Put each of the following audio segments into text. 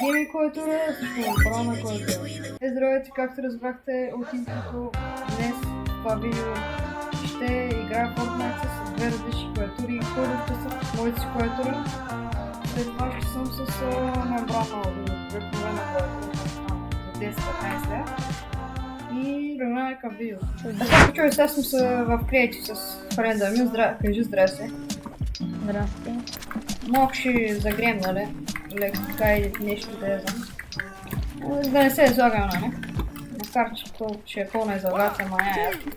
Гейми клавиатура, също направена клавиатура. Здравейте, както разбрахте от интрото, днес в това видео ще играя Fortnite с две различни клавиатури. Първо ще са моите си клавиатура, след това ще съм с мембрана обикновена клавиатура за 10-15 лет. И преминаваме към видео. Така, човек, сега съм в Creative с френда ми. Кажи здрасти. Здрасти. Малко ще загрем, нали? Леко така и нещо да я знам. Да не се излагам, нали? Макар че то ще е пълна излагация, ама няма ясно.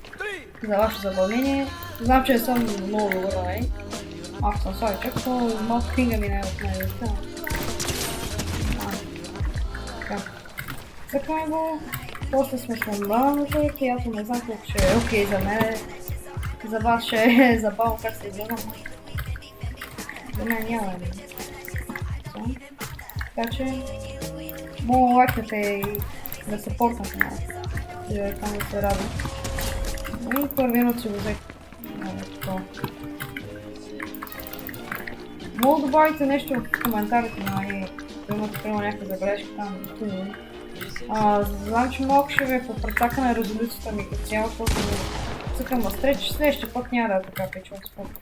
За ваше забавление. Знам, че съм много добър, нали? Малко съм слабичък, но малко книга ми не е от най-добре. Така. Цъкаме го. После сме с мембраната и която не знам колко ще е окей за мен. За вас ще е забавно как се изгледам. За мен няма ли. Така че мога лайкнете и да се портнете малко. И там да се радва. И първи минут си го взех. Мога да добавите нещо в коментарите, нали? Да имате прямо някаква забележка там. Знам, че малко ще ви е попретака на резолюцията ми като цяло, защото цъкам на следващия път няма да е така печвам спорт.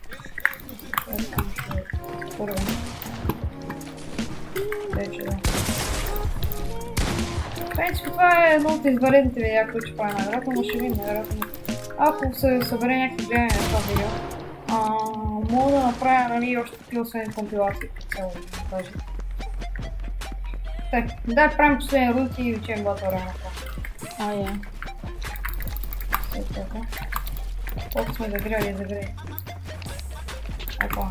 Първо. Вече да. В принципе това е едно от изваредните видеа, които ще правя най-вероятно, но ще видим най-вероятно. Ако се събере някакви гледания на това видео, мога да направя, нали, още такива освен компилации по цяло да кажа. Так, да правим последния рут и учим батъра на това. Я. След така. Колко сме загрели. Опа.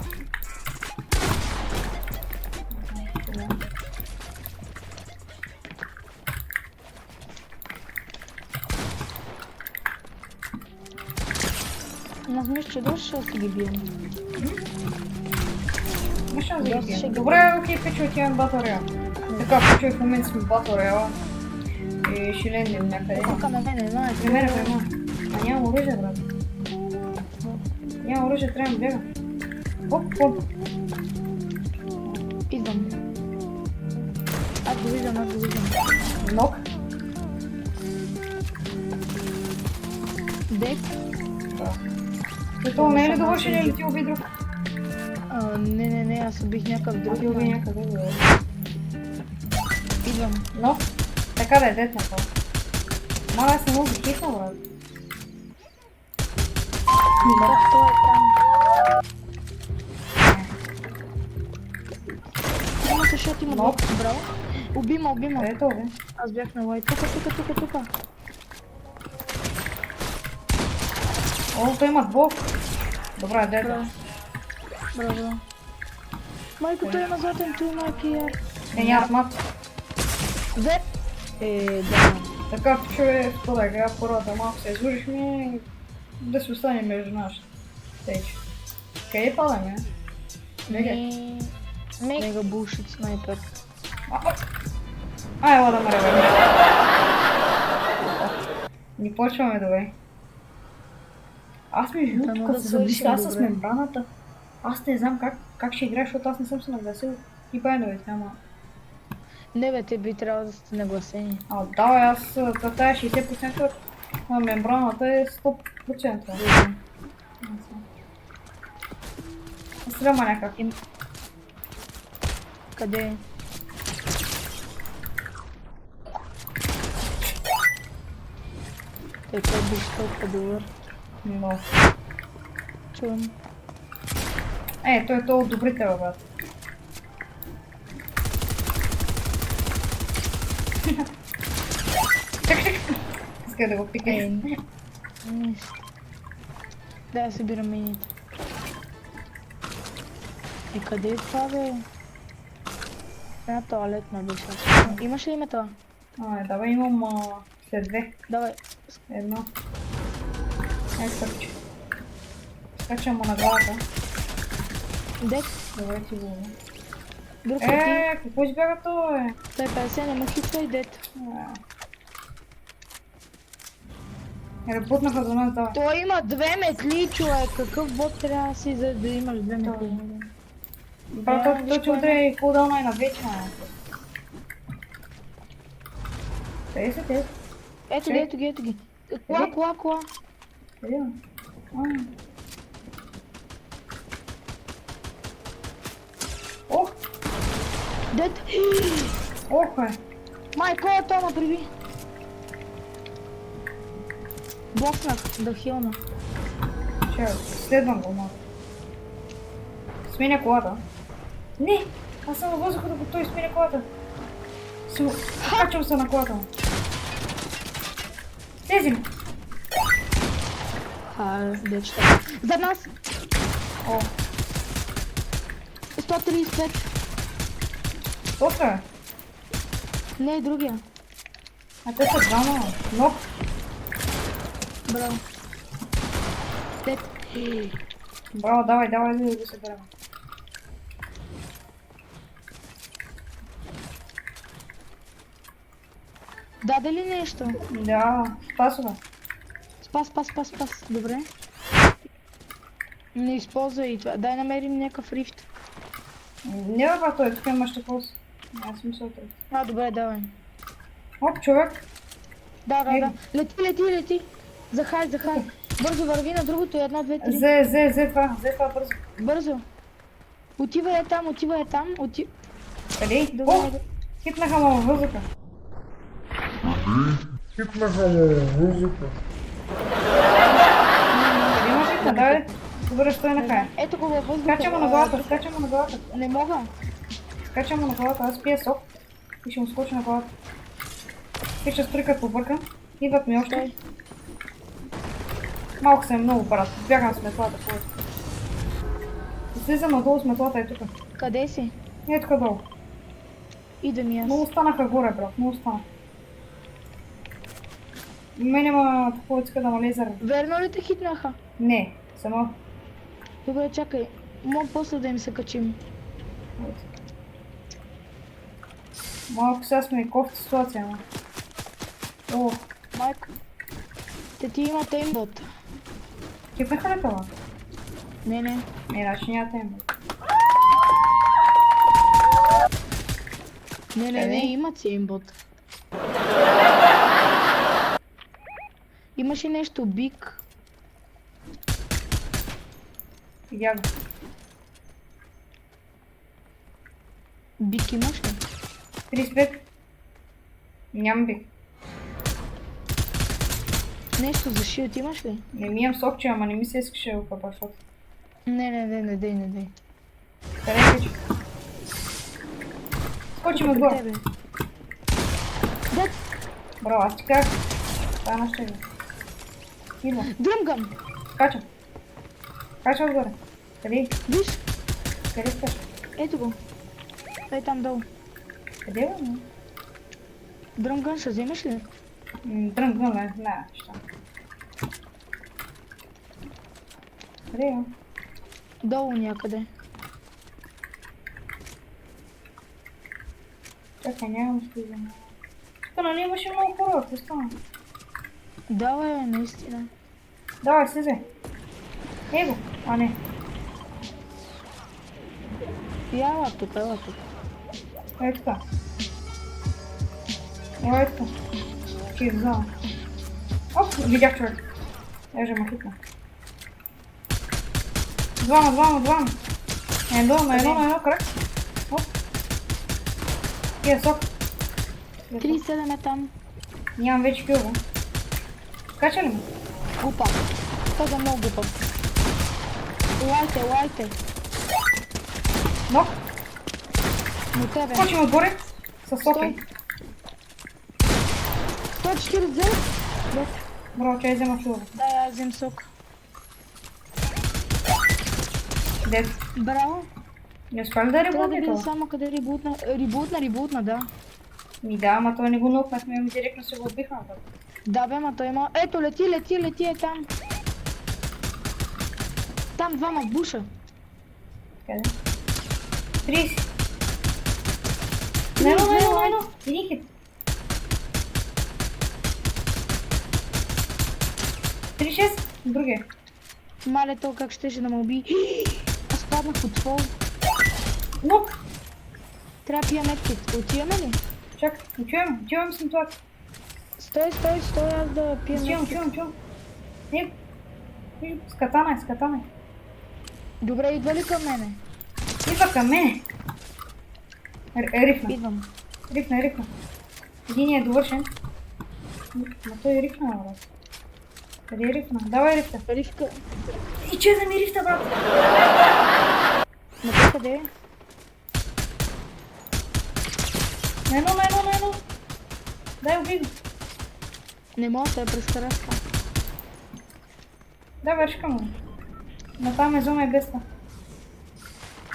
Аз мисля, че доста ще ги бием. Мисля да ги бием. Добре, окей, пичо, отивам в Battle Royale. Така, пичо, в момента сме в Battle Royale. И ще лендим някъде. Тук на мене, знаеш. При мен. А няма оръжие, брат. Няма оръжие, трябва да бега. Оп. Идвам. Аз го виждам. Нок. Дек. Да. Това не е ли довършен или ти уби друг? Не, аз убих някакъв друг. Ти уби някакъв друг. Идвам. Но, така да е дет на това. Мама, аз не мога да хитна, брат. Той е там. Има се шот, има блок. Браво. Убима. Ето, бе. Аз бях на лайт. Тука. О, той има блок. Добре, дето. Браво. Майко, той има златен туй, майки яр. Нямат мат. Де? Да. Така, човек, в това игра, първата малко се изложихме и да се остане между нашите стейдж. Къде падаме? Мега булшит снайпер. Ела да ме реве. Ни почваме добре. Аз ми жил тук се замисля с мембраната. Аз не знам как ще играеш, защото аз не съм се нагласил и байновете, ама... Не бе, те би трябвало да сте нагласени. Да, аз тая 60% на мембраната е 100%. Стрема някак. Къде е? Той беше толкова добър. Но. Чувам. Той е толкова одобрител, брат. Иска да го пикне. Да, събирам мините. Къде е това, бе? Една тоалетна беше. Имаш ли име това? Давай, имам след две. Давай. Едно. Скачи. Скачам му на главата. Дек. Давай ти го. Друг ти. Какво избяга това, бе? Той 50, не му хитва и дет. Репутнаха за нас, давай. Той има две метли, човек. Какъв бот трябва да си, за да имаш две метли? Брат, той че удря и кулдауна и на вечна. Къде са те? Ето Чай. ги, ето ги, ето ги. Кола, кола, кола. Къде има? Ох! Дет. Ох, бе! Май, кой е Тома, приви? Блокнах, да хилна. Чакай, следвам го малко. Сменя колата. Не! Аз съм във въздуха, докато той сменя колата. Качвам се на колата му. Слези ми! Дечета. За нас! О, 135. точно е. Не, другия. А те са двама. Нок. Браво. Дет. Браво, давай, давай, да се берем. Даде ли нещо? Да, спасова. Спас. Добре. Не използвай това. Дай намерим някакъв рифт. Не бе, той, тук имаш такова. Аз мисля това. Добре, давай. Оп, човек. Да. Лети. Захай. Бързо върви на другото. 1, 2, 3. Зе това бързо. Бързо. Отива е там. Къде? Добре. О, хитнаха ма във въздуха. Къде има хитна? Давай, добре, той накрая. Ето го във въздуха. Скачам му на главата. Не мога. Скачам му на главата, аз пия сок. И ще му скоча на главата. И ще стрикат побъркам. Идват ми още. Стой. Малко съм много брат. Бягам с метлата. Слизам надолу с метлата и тук. Къде си? Не е тук долу. Идвам и аз. Много останаха горе, брат. Много останаха. Мене ма какво иска да ма лезер. Верно ли те хитнаха? Не, само. Добре, чакай. Мога после да им се качим. Малко сега сме и кофта ситуация, ма. О, Майко. Ти има теймбот. хипнаха ли това? Не. Не, значи няма тема. Не, има теймбот. Имаше нещо бик. Видя го. Бик имаш ли? 35. Нямам бих. Нещо за шилд имаш ли? Не ми имам сокче, ама не ми се искаше да го капашот. Не дей. Къде е вече? Скочи ме отгоре. Дет! Браво, аз ти казах. Това е на щега. Идва. Дръмгам! Скачам. Скачам отгоре. Къде? Виж! Къде скачам? Ето го. Ей там долу. Къде бе? Дръмган ще вземеш ли? Дръм, не, ще. Къде е? Долу някъде. Чакай, нямам слизане. Тук нали имаше много хора, какво стана? Да, наистина. Давай, слизай. Его, а не. Ела тук. Ей така. Ей така. Ти в зона. Оп, видях човек. Еже ме хитна. Двама. Едно, крак. Оп. Кия сок. 37 е там. Нямам вече кил, бе. Скача ли ме? Глупа. Това много глупа. Лайте. Нок. На тебе. Скочим отгоре. Със соки. 140. Браво, че я взема филва. Да, аз взем сок. Дед. Браво. Не успя ли да Трябва да ребутне видя това? само къде ребутна. Ребутна, да. Ми да, ама той не го нокнахме, ми директно се го убиха. Да бе, ма той има... Ето, лети е там. Там двама в буша. Къде? 30. На едно. Един хит. 36. Другия. Мале то как щеше да ме уби. Аз паднах от фол. Нок. Трябва да пия медкит. Отиваме ли? Чакай, отивам съм това. Стой, аз да пия. Чувам. Не, с катана е. Добре, идва ли към мене? Идва към мене. Рифна. Идвам. Рифна. Един е довършен. Ма той е рифна, брат. Къде е рифна? Давай рифта. Рифка. Изчезна ми рифта, брат. На те къде е? На едно. Дай убий го. Не мога да я прескараска. Да, вършка му. Но там е зона и без това.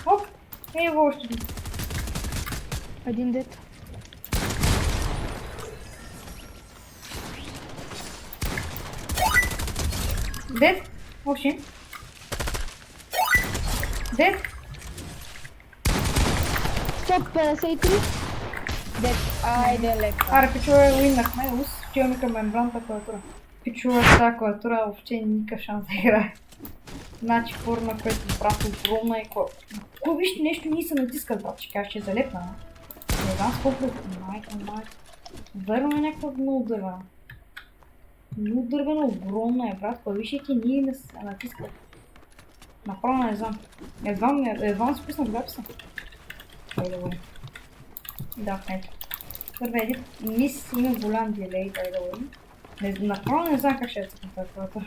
Оп! Ей го още. Един дет. Дед? Още. Дед? 153. Дет. Айде лека. Аре, пичове, уиннахме. Отиваме към мембранната клавиатура. Пичове, с тази клавиатура въобще никакъв шанс да играе. Значи форма, която брат огромна и кой виж нещо ние се натискат, брат, че кажа, че е залепна. Не знам с колко. Майка. Верно е някаква много дървена. Много дървена, огромна е, брат. Кой виж ти ние не се натискат. Направо не знам. Едва се пусна да писам. Дай да го. Да, в ето. Първо един мис има голям дилей, дай да го. Направо не знам как ще е цъкна тази клавиатура.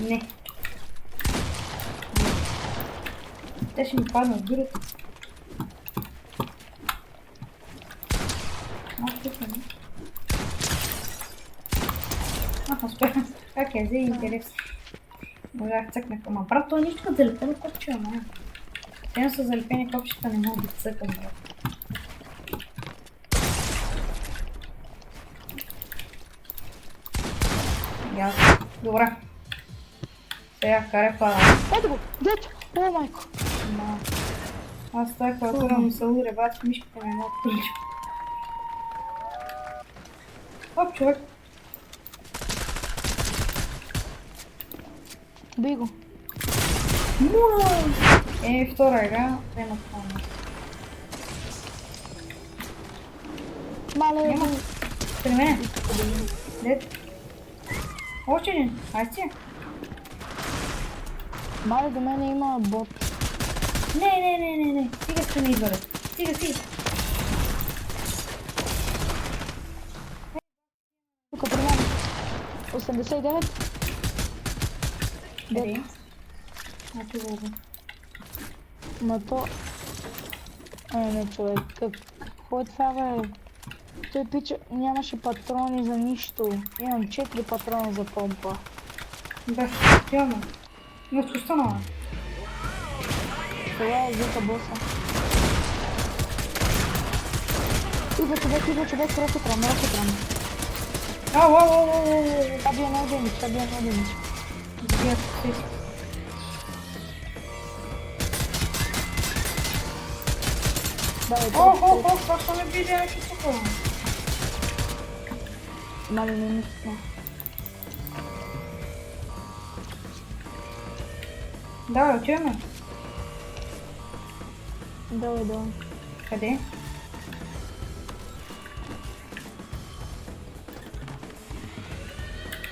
Не. Те ще ми паднат дурата. Тук не. Успях. Как е, взе интерес. Можах цъкнах. Ама брат, той нищо като залепено копче, ама. Те са залепени копчета, не мога да цъкам, брат. Ясно. Добре. Сега каре пада. Ето го! Дето! О, майко! Аз тази клавиатура му се удря, бат, мишката ми е много прилича. Оп, човек. Бий го. Втора игра, няма това. Мале, Няма. При мене. Дед. Още един. Айде си. Мале, до мене има бот. Не. Стига сте ми идвали. Стига. Тук при мен. 89. Къде? Ето го убил. Ма то... не човек, какво е това бе? Той пича, нямаше патрони за нищо. Имам 4 патрона за помпа. Да, явно. Но спустанала. Това е зика боса. Идва човек, рокетрам. Ау. Това бия на демидж. Сбият се. Давай, Това ще ме биде нещо такова. Мали не мисля. Давай, отиваме. Давай. Къде?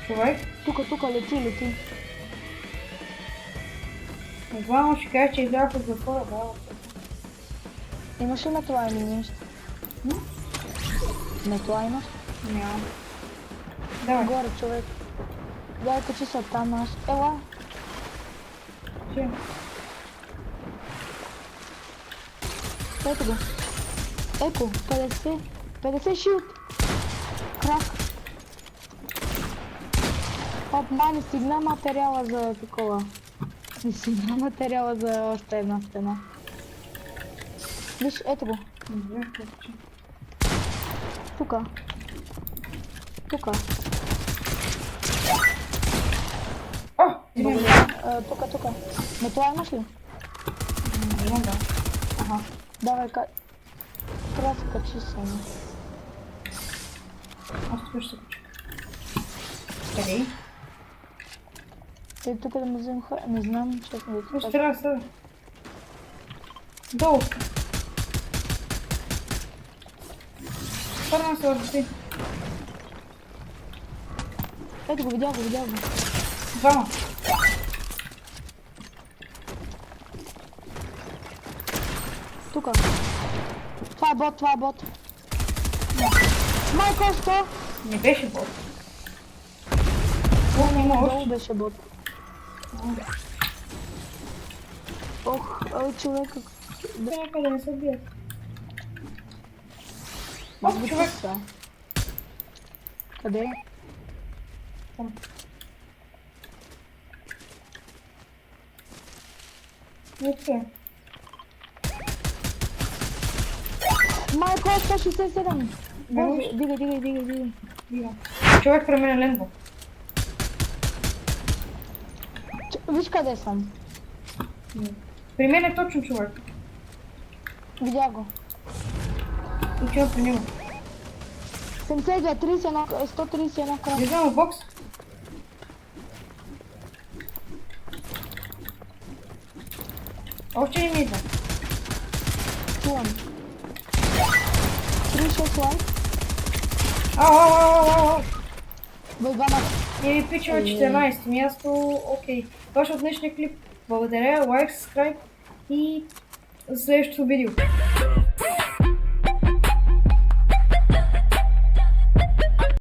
Човек? Тук, лети. Главно ще кажа, че излязох от затвора, да. Имаш ли метла или нещо? Метла имаш? Няма. Давай. Горе човек. Дай качи се там аз. Ела. Че? Ето го. Еко, 50 шилд. Крак. Оп, не стигна материала за такова. Не стигна материала за още една стена. Виж, ето го. Тука. О! Благодаря. Тука. Метла имаш ли? Имам, да. Аха. Давай, трябва да се качи само. Аз тук ще се кача. Къде? Те тук да му взем не знам, честно да Ще трябва да се. Долу. Фърна се върти. Ето го, видях го. Двама. Тука. Това е бот. Майко, що? Не беше бот. Долу беше бот. Ох, човека. Някъде не се бият. Може би човек. тук са. Къде? Там. Не те. Майко, 167. Не Боже, може. дигай. Дига. Човек при мен е лендва. Виж къде съм. При мен е точно човек. Видя го. Отивам при него. 72, 31, 131 крак. Влизам в бокс. Още не ми идва. Чувам. 36 лайк. Ау. Войгана. И ви пичава 14 място. Окей. Това ще от днешния клип. Благодаря, лайк, subscribe и за следващото видео.